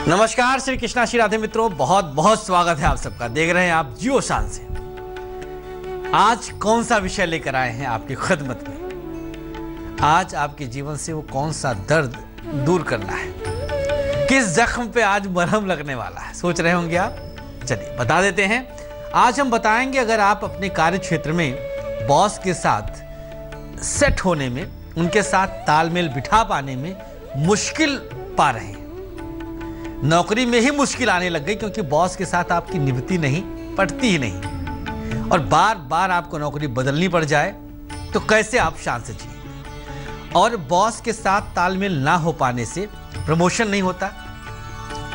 नमस्कार, श्री कृष्णा श्री राधे मित्रों, बहुत बहुत स्वागत है आप सबका। देख रहे हैं आप जियो शान से। आज कौन सा विषय लेकर आए हैं आपकी खिदमत में? आज आपके जीवन से वो कौन सा दर्द दूर करना है, किस जख्म पे आज मरहम लगने वाला है, सोच रहे होंगे आप। चलिए बता देते हैं। आज हम बताएंगे, अगर आप अपने कार्य क्षेत्र में बॉस के साथ सेट होने में, उनके साथ तालमेल बिठा पाने में मुश्किल पा रहे हैं, नौकरी में ही मुश्किल आने लग गई क्योंकि बॉस के साथ आपकी निभती नहीं, पटती ही नहीं, और बार बार आपको नौकरी बदलनी पड़ जाए तो कैसे आप शान से जिएंगे? और बॉस के साथ तालमेल ना हो पाने से प्रमोशन नहीं होता,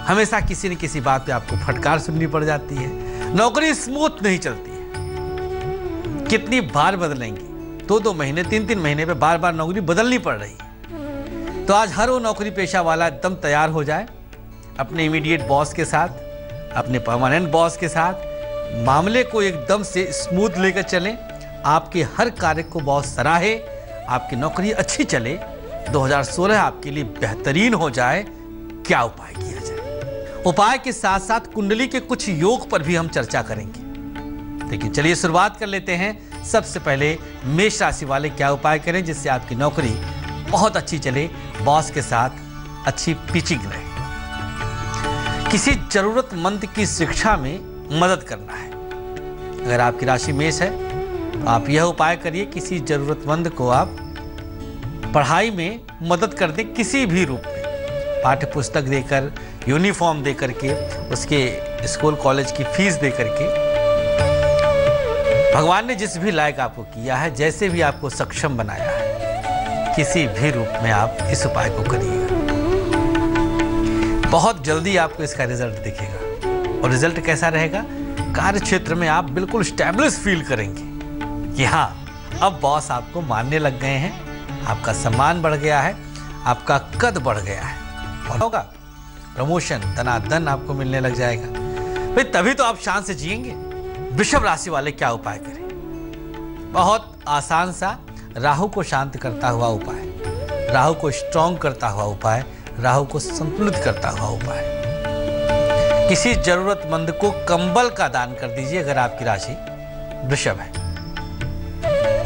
हमेशा किसी न किसी बात पे आपको फटकार सुननी पड़ जाती है, नौकरी स्मूथ नहीं चलती है। कितनी बार बदलेंगे? 2-2 महीने 3-3 महीने पे बार बार नौकरी बदलनी पड़ रही है। तो आज हर वो नौकरी पेशा वाला एकदम तैयार हो जाए, अपने इमीडिएट बॉस के साथ, अपने परमानेंट बॉस के साथ मामले को एकदम से स्मूथ लेकर चलें। आपके हर कार्य को बॉस सराहे, आपकी नौकरी अच्छी चले, 2016 आपके लिए बेहतरीन हो जाए। क्या उपाय किया जाए? उपाय के साथ साथ कुंडली के कुछ योग पर भी हम चर्चा करेंगे। लेकिन चलिए शुरुआत कर लेते हैं। सबसे पहले मेष राशि वाले क्या उपाय करें जिससे आपकी नौकरी बहुत अच्छी चले, बॉस के साथ अच्छी पिचिंग रहे। किसी जरूरतमंद की शिक्षा में मदद करना है। अगर आपकी राशि मेष है तो आप यह उपाय करिए, किसी जरूरतमंद को आप पढ़ाई में मदद कर दें, किसी भी रूप में, पाठ्य पुस्तक देकर, यूनिफॉर्म देकर के, उसके स्कूल कॉलेज की फीस देकर के। भगवान ने जिस भी लायक आपको किया है, जैसे भी आपको सक्षम बनाया है, किसी भी रूप में आप इस उपाय को करिएगा। बहुत जल्दी आपको इसका रिजल्ट दिखेगा। और रिजल्ट कैसा रहेगा? कार्य क्षेत्र में आप बिल्कुल स्टैब्लिश फील करेंगे कि हाँ, अब बॉस आपको मानने लग गए हैं, आपका सम्मान बढ़ गया है, आपका कद बढ़ गया है, और होगा प्रमोशन, धनाधन आपको मिलने लग जाएगा। भाई तभी तो आप शान से जिएंगे। वृषभ राशि वाले क्या उपाय करें? बहुत आसान सा राहु को शांत करता हुआ उपाय, राहु को स्ट्रॉन्ग करता हुआ उपाय, राहु को संतुलित करता हुआ उपाय। किसी जरूरतमंद को कंबल का दान कर दीजिए अगर आपकी राशि वृषभ है।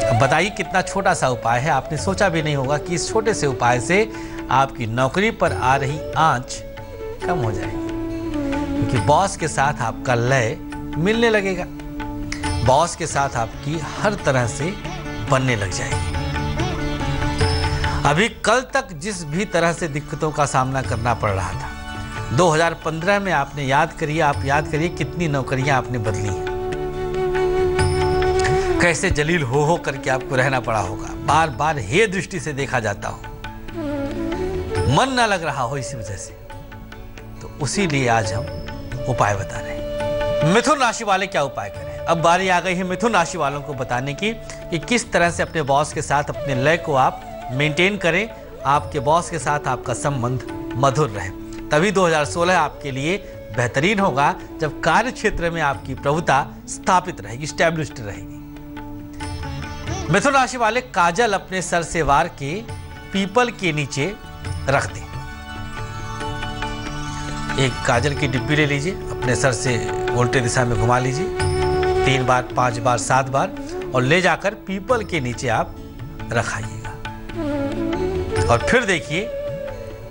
अब बताइए कितना छोटा सा उपाय है, आपने सोचा भी नहीं होगा कि इस छोटे से उपाय से आपकी नौकरी पर आ रही आंच कम हो जाएगी, क्योंकि बॉस के साथ आपका लय मिलने लगेगा, बॉस के साथ आपकी हर तरह से बनने लग जाएगी। अभी कल तक जिस भी तरह से दिक्कतों का सामना करना पड़ रहा था, 2015 में आपने याद करिए, आप याद करिए कितनी नौकरियां आपने बदली हैं, कैसे जलील हो करके आपको रहना पड़ा होगा, बार बार हे दृष्टि से देखा जाता हो, मन ना लग रहा हो इसी वजह से। तो उसी लिए आज हम उपाय बता रहे हैं। मिथुन राशि वाले क्या उपाय करें? अब बारी आ गई है मिथुन राशि वालों को बताने की कि किस तरह से अपने बॉस के साथ अपने लय को आप मेंटेन करें, आपके बॉस के साथ आपका संबंध मधुर रहे। तभी 2016 आपके लिए बेहतरीन होगा, जब कार्य क्षेत्र में आपकी प्रभुता स्थापित रहेगी, स्टैब्लिश्ड रहेगी। मिथुन राशि वाले काजल अपने सर से वार के पीपल के नीचे रख दें। एक काजल की डिब्बी ले लीजिए, अपने सर से उल्टे दिशा में घुमा लीजिए 3 बार, 5 बार, 7 बार, और ले जाकर पीपल के नीचे आप रखाइएगा। और फिर देखिए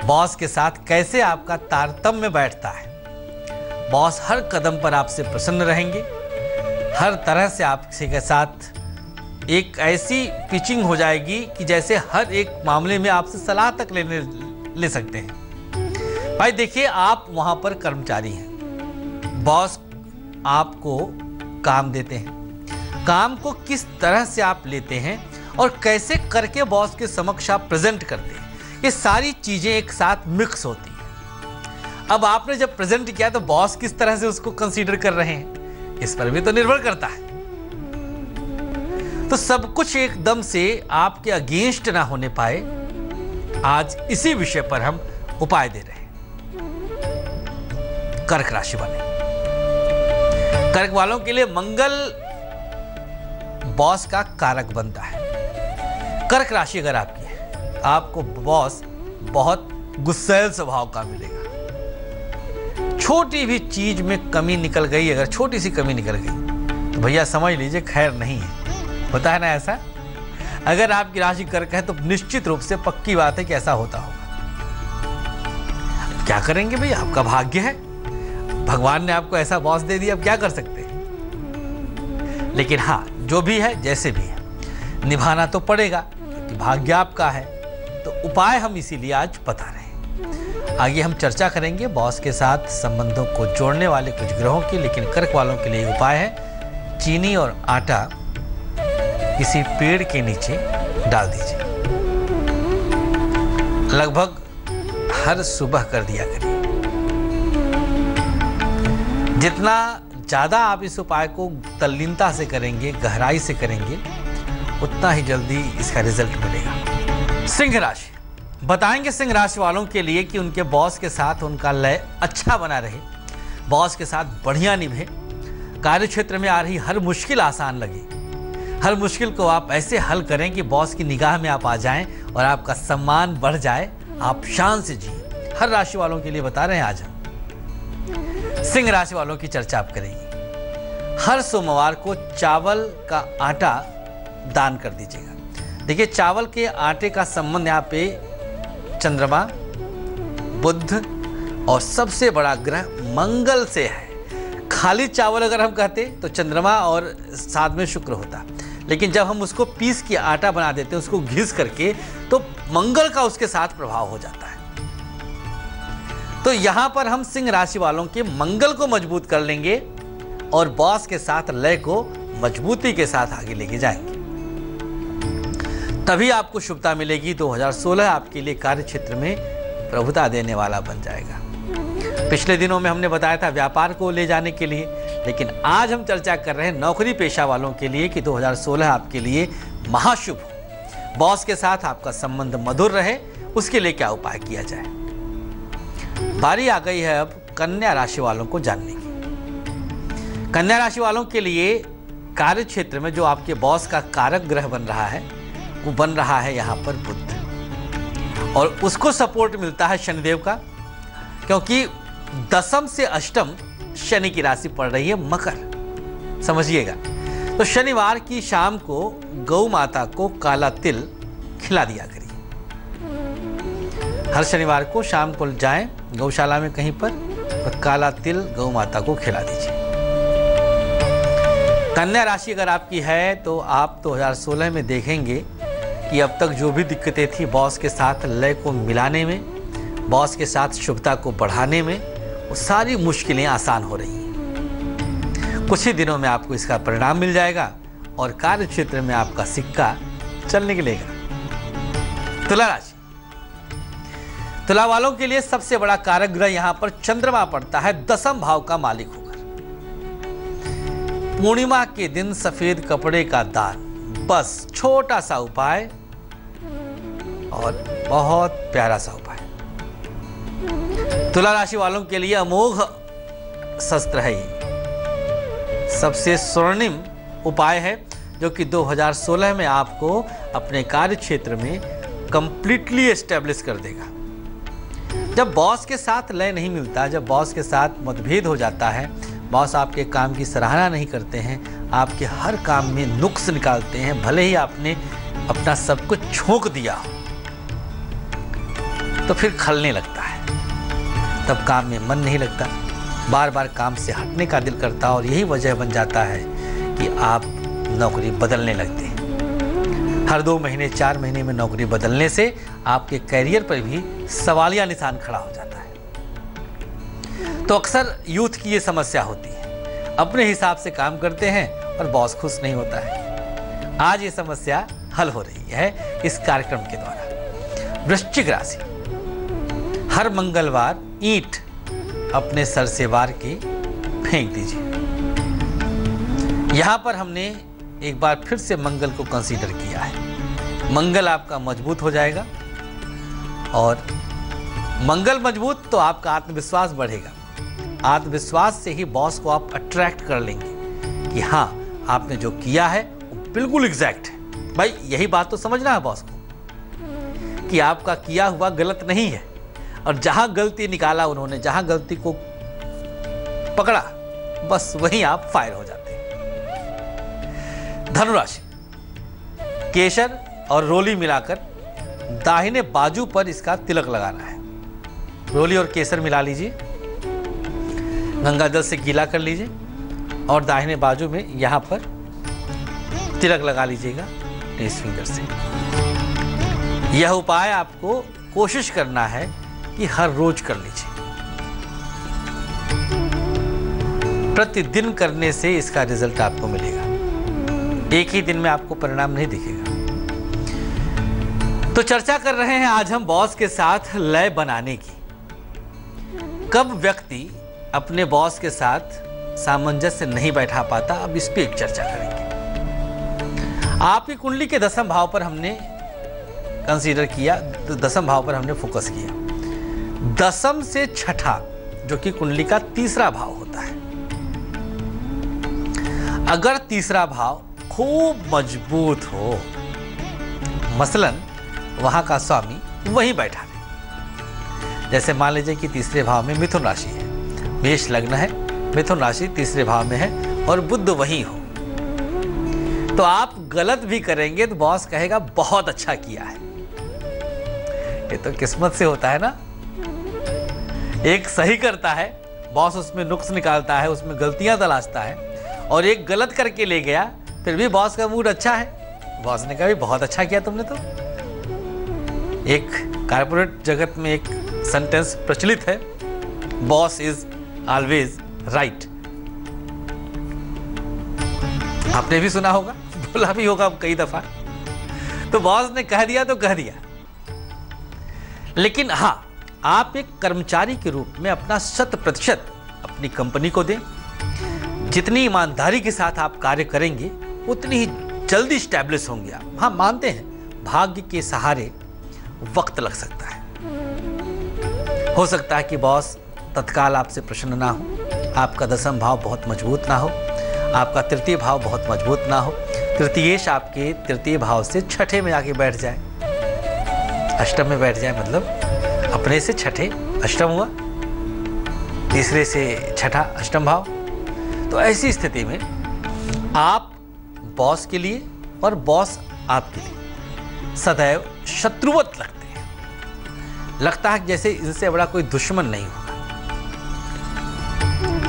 बॉस के साथ कैसे आपका तारतम्य बैठता है। बॉस हर कदम पर आपसे प्रसन्न रहेंगे, हर तरह से आपसे के साथ एक ऐसी पिचिंग हो जाएगी कि जैसे हर एक मामले में आपसे सलाह तक ले सकते हैं। भाई देखिए, आप वहां पर कर्मचारी हैं, बॉस आपको काम देते हैं, काम को किस तरह से आप लेते हैं और कैसे करके बॉस के समक्ष आप प्रेजेंट करते हैं, ये सारी चीजें एक साथ मिक्स होती हैं। अब आपने जब प्रेजेंट किया तो बॉस किस तरह से उसको कंसीडर कर रहे हैं, इस पर भी तो निर्भर करता है। तो सब कुछ एकदम से आपके अगेंस्ट ना होने पाए, आज इसी विषय पर हम उपाय दे रहे हैं। कर्क राशि वाले, कर्क वालों के लिए मंगल बॉस का कारक बनता है। कर्क राशि अगर आपकी है, आपको बॉस बहुत गुस्सैल स्वभाव का मिलेगा, छोटी भी चीज में कमी निकल गई, अगर छोटी सी कमी निकल गई तो भैया समझ लीजिए खैर नहीं है। होता है ना ऐसा? अगर आपकी राशि कर्क है तो निश्चित रूप से पक्की बात है कि ऐसा होता होगा। क्या करेंगे भैया, आपका भाग्य है, भगवान ने आपको ऐसा बॉस दे दिया, अब क्या कर सकते हैं। लेकिन हाँ, जो भी है जैसे भी है निभाना तो पड़ेगा क्योंकि भाग्य आपका है। तो उपाय हम इसीलिए आज बता रहे हैं। आगे हम चर्चा करेंगे बॉस के साथ संबंधों को जोड़ने वाले कुछ ग्रहों की, लेकिन कर्क वालों के लिए उपाय है चीनी और आटा किसी पेड़ के नीचे डाल दीजिए, लगभग हर सुबह कर दिया करिए। जितना ज्यादा आप इस उपाय को तल्लीनता से करेंगे, गहराई से करेंगे, उतना ही जल्दी इसका रिजल्ट मिलेगा। सिंह राशि, बताएंगे सिंह राशि वालों के लिए कि उनके बॉस के साथ उनका लय अच्छा बना रहे, बॉस के साथ बढ़िया निभे, कार्य क्षेत्र में आ रही हर मुश्किल आसान लगे, हर मुश्किल को आप ऐसे हल करें कि बॉस की निगाह में आप आ जाएं और आपका सम्मान बढ़ जाए, आप शान से जिए। हर राशि वालों के लिए बता रहे हैं आज हम। सिंह राशि वालों की चर्चा आप करेंगे। हर सोमवार को चावल का आटा दान कर दीजिएगा। देखिए, चावल के आटे का संबंध यहाँ पे चंद्रमा, बुध और सबसे बड़ा ग्रह मंगल से है। खाली चावल अगर हम कहते तो चंद्रमा और साथ में शुक्र होता, लेकिन जब हम उसको पीस के आटा बना देते हैं, उसको घिस करके, तो मंगल का उसके साथ प्रभाव हो जाता है। तो यहां पर हम सिंह राशि वालों के मंगल को मजबूत कर लेंगे और बॉस के साथ लय को मजबूती के साथ आगे लेके जाएंगे, तभी आपको शुभता मिलेगी। 2016 आपके लिए कार्य क्षेत्र में प्रभुता देने वाला बन जाएगा। पिछले दिनों में हमने बताया था व्यापार को ले जाने के लिए, लेकिन आज हम चर्चा कर रहे हैं नौकरी पेशा वालों के लिए कि 2016 आपके लिए महाशुभ हो। बॉस के साथ आपका संबंध मधुर रहे, उसके लिए क्या उपाय किया जाए। बारी आ गई है अब कन्या राशि वालों को जानने की। कन्या राशि वालों के लिए कार्य क्षेत्र में जो आपके बॉस का कारक ग्रह बन रहा है, वो बन रहा है यहाँ पर बुध, और उसको सपोर्ट मिलता है शनिदेव का, क्योंकि दसम से अष्टम शनि की राशि पड़ रही है मकर, समझिएगा। तो शनिवार की शाम को गौ माता को काला तिल खिला दिया करिए। हर शनिवार को शाम को जाएं गौशाला में कहीं पर और काला तिल गौ माता को खिला दीजिए। कन्या राशि अगर आपकी है तो आप 2016 में देखेंगे कि अब तक जो भी दिक्कतें थी बॉस के साथ लय को मिलाने में, बॉस के साथ शुभता को बढ़ाने में, वो सारी मुश्किलें आसान हो रही हैं। कुछ ही दिनों में आपको इसका परिणाम मिल जाएगा और कार्य क्षेत्र में आपका सिक्का चलने लगेगा। तुला राशि, तुला वालों के लिए सबसे बड़ा कारक ग्रह यहां पर चंद्रमा पड़ता है, दसम भाव का मालिक होकर। पूर्णिमा के दिन सफेद कपड़े का दान, बस छोटा सा उपाय और बहुत प्यारा सा उपाय। तुला राशि वालों के लिए अमोघ शस्त्र है ये, सबसे स्वर्णिम उपाय है जो कि 2016 में आपको अपने कार्य क्षेत्र में कंप्लीटली एस्टेब्लिश कर देगा। जब बॉस के साथ लय नहीं मिलता, जब बॉस के साथ मतभेद हो जाता है, बॉस आपके काम की सराहना नहीं करते हैं, आपके हर काम में नुक्स निकालते हैं, भले ही आपने अपना सब कुछ झोंक दिया हो, तो फिर खलने लगता है, तब काम में मन नहीं लगता, बार बार काम से हटने का दिल करता, और यही वजह बन जाता है कि आप नौकरी बदलने लगते हैं। हर 2 महीने 4 महीने में नौकरी बदलने से आपके कैरियर पर भी सवालिया निशान खड़ा हो जाता है। तो अक्सर यूथ की ये समस्या होती है, अपने हिसाब से काम करते हैं और बॉस खुश नहीं होता है। आज ये समस्या हल हो रही है इस कार्यक्रम के द्वारा। वृश्चिक राशि, हर मंगलवार ईंट अपने सर से वार के फेंक दीजिए। यहां पर हमने एक बार फिर से मंगल को कंसीडर किया है। मंगल आपका मजबूत हो जाएगा, और मंगल मजबूत तो आपका आत्मविश्वास बढ़ेगा। आत्मविश्वास से ही बॉस को आप अट्रैक्ट कर लेंगे कि हाँ, आपने जो किया है वो बिल्कुल एग्जैक्ट है। भाई यही बात तो समझना है बॉस को कि आपका किया हुआ गलत नहीं है, और जहां गलती निकाला उन्होंने, जहां गलती को पकड़ा, बस वहीं आप फायर हो जाते हैं। धनुराशि, केसर और रोली मिलाकर दाहिने बाजू पर इसका तिलक लगाना है। रोली और केसर मिला लीजिए, गंगा जल से गीला कर लीजिए और दाहिने बाजू में यहां पर तिलक लगा लीजिएगा इस फिंगर से। यह उपाय आपको कोशिश करना है कि हर रोज कर लीजिए। प्रतिदिन करने से इसका रिजल्ट आपको मिलेगा, एक ही दिन में आपको परिणाम नहीं दिखेगा। तो चर्चा कर रहे हैं आज हम बॉस के साथ लय बनाने की। कब व्यक्ति अपने बॉस के साथ सामंजस्य नहीं बैठा पाता, अब इस पे एक चर्चा करेंगे। आपकी कुंडली के दसम भाव पर हमने कंसीडर किया, दसम भाव पर हमने फोकस किया। दसम से छठा जो कि कुंडली का तीसरा भाव होता है, अगर तीसरा भाव खूब मजबूत हो, मसलन वहां का स्वामी वहीं बैठा है, जैसे मान लीजिए कि तीसरे भाव में मिथुन राशि है, मेष लग्न है, मिथुन राशि तीसरे भाव में है और बुध वहीं हो, तो आप गलत भी करेंगे तो बॉस कहेगा बहुत अच्छा किया है। ये तो किस्मत से होता है ना। एक सही करता है बॉस, उसमें नुक्स निकालता है, उसमें गलतियां तलाशता है, और एक गलत करके ले गया, फिर भी बॉस का मूड अच्छा है। बॉस ने कहा भी बहुत अच्छा किया तुमने। तो एक कारपोरेट जगत में एक सेंटेंस प्रचलित है, बॉस इज ऑलवेज राइट। आपने भी सुना होगा, बोला भी होगा कई दफा। तो बॉस ने कह दिया तो कह दिया, लेकिन हां, आप एक कर्मचारी के रूप में अपना 100% अपनी कंपनी को दें। जितनी ईमानदारी के साथ आप कार्य करेंगे उतनी ही जल्दी स्टैब्लिश होंगे आप। हाँ, मानते हैं भाग्य के सहारे वक्त लग सकता है। हो सकता है कि बॉस तत्काल आपसे प्रसन्न ना हो, आपका दसम भाव बहुत मजबूत ना हो, आपका तृतीय भाव बहुत मजबूत ना हो, तृतीयेश आपके तृतीय भाव से छठे में आके बैठ जाए, अष्टम में बैठ जाए, मतलब अपने से छठे अष्टम हुआ, तीसरे से छठा अष्टम भाव। तो ऐसी स्थिति में आप बॉस के लिए और बॉस आपके लिए सदैव शत्रुवत लगते हैं। लगता है जैसे इनसे बड़ा कोई दुश्मन नहीं होगा।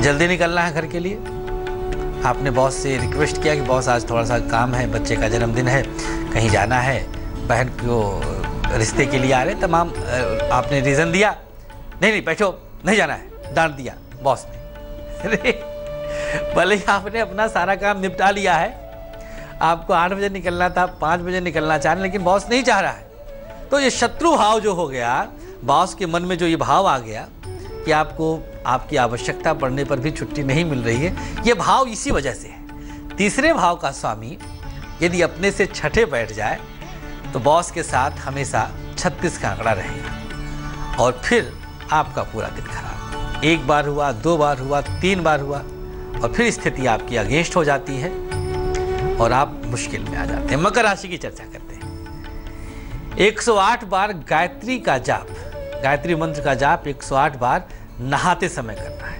जल्दी निकलना है घर के लिए, आपने बॉस से रिक्वेस्ट किया कि बॉस आज थोड़ा सा काम है, बच्चे का जन्मदिन है, कहीं जाना है, बहन को रिश्ते के लिए आ रहे, तमाम आपने रीज़न दिया, नहीं बैठो, नहीं जाना है, डांट दिया बॉस ने। भले ही आपने अपना सारा काम निपटा लिया है, आपको 8 बजे निकलना था, 5 बजे निकलना चाह रहे, लेकिन बॉस नहीं चाह रहा है। तो ये शत्रु भाव जो हो गया, बॉस के मन में जो ये भाव आ गया कि आपको आपकी आवश्यकता पड़ने पर भी छुट्टी नहीं मिल रही है, ये भाव इसी वजह से है। तीसरे भाव का स्वामी यदि अपने से छठे बैठ जाए तो बॉस के साथ हमेशा 36 का आंकड़ा रहेगा, और फिर आपका पूरा दिन खराब। एक बार हुआ, 2 बार हुआ, 3 बार हुआ, और फिर स्थिति आपकी अगेंस्ट हो जाती है और आप मुश्किल में आ जाते हैं। मकर राशि की चर्चा करते हैं। 108 बार गायत्री का जाप, गायत्री मंत्र का जाप 108 बार नहाते समय करना है।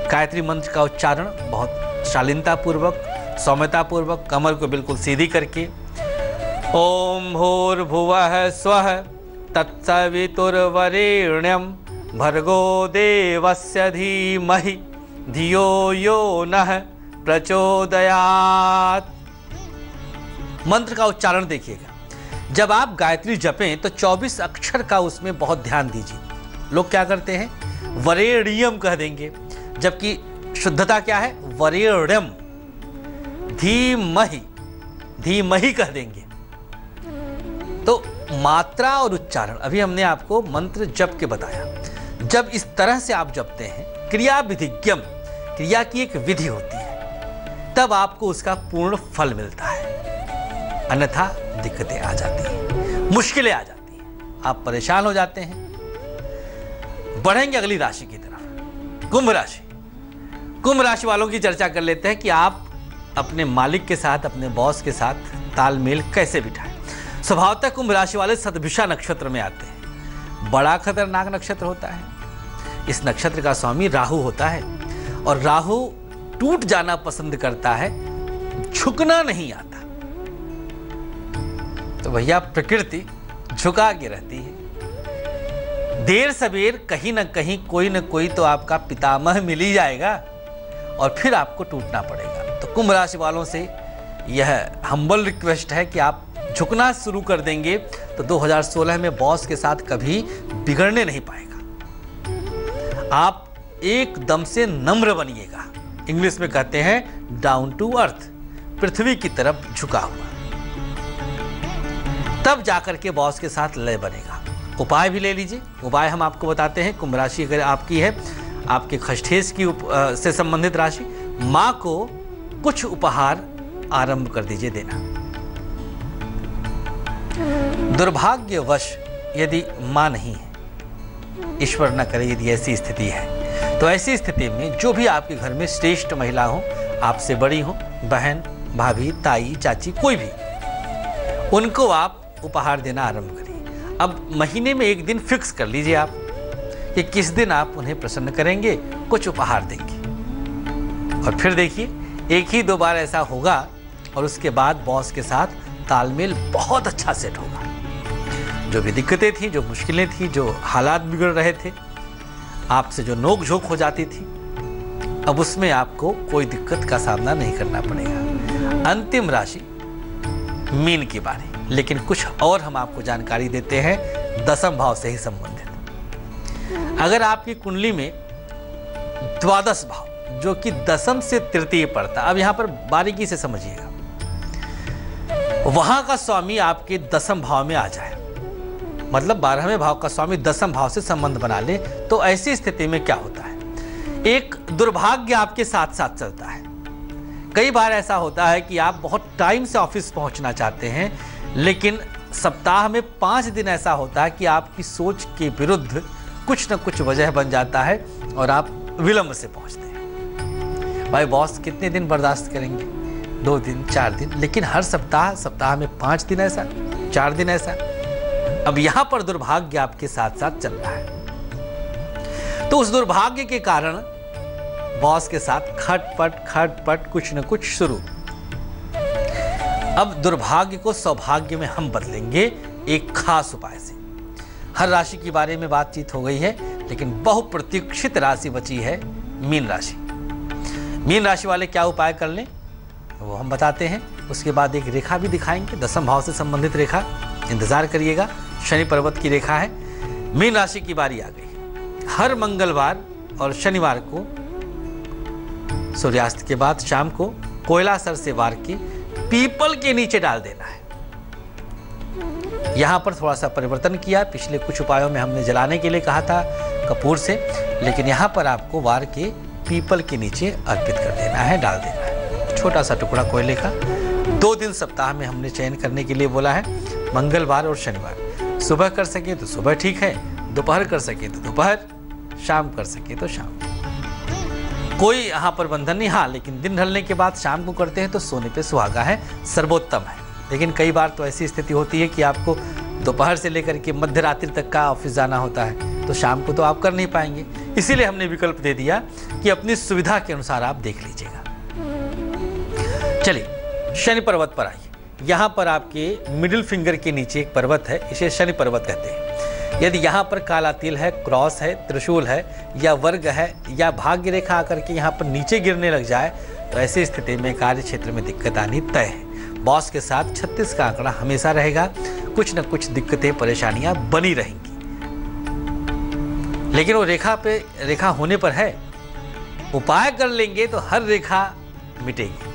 गायत्री मंत्र का उच्चारण बहुत शालीनता पूर्वक, सौम्यता पूर्वक, कमर को बिल्कुल सीधी करके, ओम भूर्भुवः स्वः तत्सवितुर्वरेण्यं भर्गो देवस्य धीमहि धियो यो नः प्रचोदयात्। मंत्र का उच्चारण देखिएगा, जब आप गायत्री जपें तो 24 अक्षर का उसमें बहुत ध्यान दीजिए। लोग क्या करते हैं, वरेण्यम कह देंगे, जबकि शुद्धता क्या है, वरेण्यम। धीमहि, धीमहि कह देंगे। तो मात्रा और उच्चारण अभी हमने आपको मंत्र जप के बताया। जब इस तरह से आप जपते हैं, क्रिया विधिज्ञम, क्रिया की एक विधि होती है, तब आपको उसका पूर्ण फल मिलता है। अन्यथा दिक्कतें आ जाती हैं, मुश्किलें आ जाती हैं, आप परेशान हो जाते हैं। बढ़ेंगे अगली राशि की तरफ, कुंभ राशि। कुंभ राशि वालों की चर्चा कर लेते हैं कि आप अपने मालिक के साथ, अपने बॉस के साथ तालमेल कैसे बिठाएं। स्वभावतः कुंभ राशि वाले शतभिषा नक्षत्र में आते हैं। बड़ा खतरनाक नक्षत्र होता है। इस नक्षत्र का स्वामी राहु होता है और राहु टूट जाना पसंद करता है, झुकना नहीं आता। तो भैया प्रकृति झुका के रहती है। देर सवेर कहीं ना कहीं कोई ना कोई तो आपका पितामह मिल ही जाएगा और फिर आपको टूटना पड़ेगा। तो कुंभ राशि वालों से यह हम्बल रिक्वेस्ट है कि आप झुकना शुरू कर देंगे तो 2016 में बॉस के साथ कभी बिगड़ने नहीं पाएगा। आप एकदम से नम्र बनिएगा, इंग्लिश में कहते हैं डाउन टू अर्थ, पृथ्वी की तरफ झुका हुआ, तब जाकर के बॉस के साथ लय बनेगा। उपाय भी ले लीजिए, उपाय हम आपको बताते हैं। कुंभ राशि अगर आपकी है, आपके खष्ठेश की से संबंधित राशि, मां को कुछ उपहार आरंभ कर दीजिए देना। दुर्भाग्यवश यदि मां नहीं है, ईश्वर न करे यदि ऐसी स्थिति है, तो ऐसी स्थिति में जो भी आपके घर में श्रेष्ठ महिला हो, आपसे बड़ी हो, बहन, भाभी, ताई, चाची, कोई भी, उनको आप उपहार देना आरंभ करिए। अब महीने में एक दिन फिक्स कर लीजिए आप कि किस दिन आप उन्हें प्रसन्न करेंगे, कुछ उपहार देंगे। और फिर देखिए, एक ही 2 बार ऐसा होगा और उसके बाद बॉस के साथ तालमेल बहुत अच्छा सेट होगा। जो भी दिक्कतें थी, जो मुश्किलें थी, जो हालात बिगड़ रहे थे, आपसे जो नोक झोंक हो जाती थी, अब उसमें आपको कोई दिक्कत का सामना नहीं करना पड़ेगा। अंतिम राशि मीन की बारी, लेकिन कुछ और हम आपको जानकारी देते हैं दशम भाव से ही संबंधित। अगर आपकी कुंडली में द्वादश भाव जो कि दशम से तृतीय पड़ता, अब यहां पर बारीकी से समझिएगा, वहां का स्वामी आपके दशम भाव में आ जाए, मतलब 12वें भाव का स्वामी दशम भाव से संबंध बना ले, तो ऐसी स्थिति में क्या होता है, एक दुर्भाग्य आपके साथ साथ चलता है। कई बार ऐसा होता है कि आप बहुत टाइम से ऑफिस पहुंचना चाहते हैं, लेकिन सप्ताह में 5 दिन ऐसा होता है कि आपकी सोच के विरुद्ध कुछ न कुछ वजह बन जाता है और आप विलंब से पहुंचते हैं। भाई बॉस कितने दिन बर्दाश्त करेंगे, 2 दिन 4 दिन, लेकिन हर सप्ताह में 5 दिन ऐसा, 4 दिन ऐसा। अब यहां पर दुर्भाग्य आपके साथ साथ चल रहा है, तो उस दुर्भाग्य के कारण बॉस के साथ खटपट कुछ न कुछ शुरू। अब दुर्भाग्य को सौभाग्य में हम बदलेंगे एक खास उपाय से। हर राशि के बारे में बातचीत हो गई है, लेकिन बहुप्रतीक्षित राशि बची है मीन राशि। मीन राशि वाले क्या उपाय कर लें वो हम बताते हैं। उसके बाद एक रेखा भी दिखाएंगे, दशम भाव से संबंधित रेखा, इंतजार करिएगा। शनि पर्वत की रेखा है। मीन राशि की बारी आ गई। हर मंगलवार और शनिवार को सूर्यास्त के बाद शाम को कोयला सर से वार के पीपल के नीचे डाल देना है। यहां पर थोड़ा सा परिवर्तन किया, पिछले कुछ उपायों में हमने जलाने के लिए कहा था कपूर से, लेकिन यहां पर आपको वार के पीपल के नीचे अर्पित कर देना है, डाल देना है छोटा सा टुकड़ा कोयले का। 2 दिन सप्ताह में हमने चयन करने के लिए बोला है, मंगलवार और शनिवार। सुबह कर सके तो सुबह ठीक है, दोपहर कर सके तो दोपहर, शाम कर सके तो शाम, कोई यहाँ पर बंधन नहीं। हाँ, लेकिन दिन ढलने के बाद शाम को करते हैं तो सोने पे सुहागा है, सर्वोत्तम है। लेकिन कई बार तो ऐसी स्थिति होती है कि आपको दोपहर से लेकर के मध्य रात्रि तक का ऑफिस जाना होता है, तो शाम को तो आप कर नहीं पाएंगे। इसीलिए हमने विकल्प दे दिया कि अपनी सुविधा के अनुसार आप देख लीजिएगा। चलिए शनि पर्वत पर आइए। यहाँ पर आपके मिडिल फिंगर के नीचे एक पर्वत है, इसे शनि पर्वत कहते हैं। यदि यहाँ पर काला तिल है, क्रॉस है, त्रिशूल है या वर्ग है या भाग्य रेखा आकर के यहाँ पर नीचे गिरने लग जाए, तो ऐसी स्थिति में कार्य क्षेत्र में दिक्कत आनी तय है। बॉस के साथ 36 का आंकड़ा हमेशा रहेगा, कुछ न कुछ दिक्कतें परेशानियां बनी रहेंगी। लेकिन वो रेखा होने पर है, उपाय कर लेंगे तो हर रेखा मिटेगी।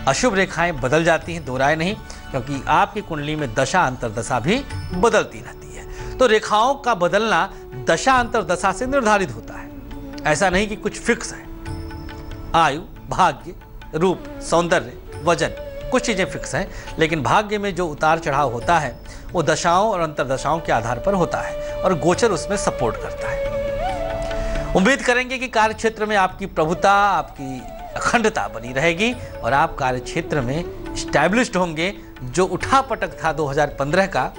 अशुभ रेखाएं बदल जाती हैं, दो राय नहीं, क्योंकि आपकी कुंडली में दशा अंतरदशा भी बदलती रहती है। तो रेखाओं का बदलना दशा अंतरदशा से निर्धारित होता है, ऐसा नहीं कि कुछ फिक्स है। आयु, भाग्य, रूप, सौंदर्य, वजन, कुछ चीजें फिक्स हैं, लेकिन भाग्य में जो उतार चढ़ाव होता है वो दशाओं और अंतरदशाओं के आधार पर होता है और गोचर उसमें सपोर्ट करता है। उम्मीद करेंगे कि कार्य क्षेत्र में आपकी प्रभुता, आपकी अखंडता बनी रहेगी और आप कार्य क्षेत्र में स्टैब्लिश्ड होंगे। जो उठा पटक था 2015 का,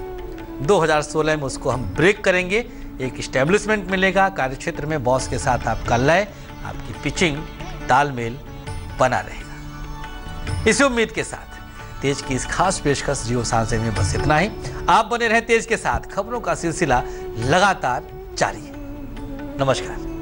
2016 में उसको हम ब्रेक करेंगे। एक स्टैब्लिशमेंट मिलेगा। कार्यक्षेत्र में बॉस के साथ आपका लय, आपकी पिचिंग, तालमेल बना रहेगा। इसी उम्मीद के साथ तेज की इस खास पेशकश जियो सांस में बस इतना ही। आप बने रहे तेज के साथ। खबरों का सिलसिला लगातार जारी है। नमस्कार।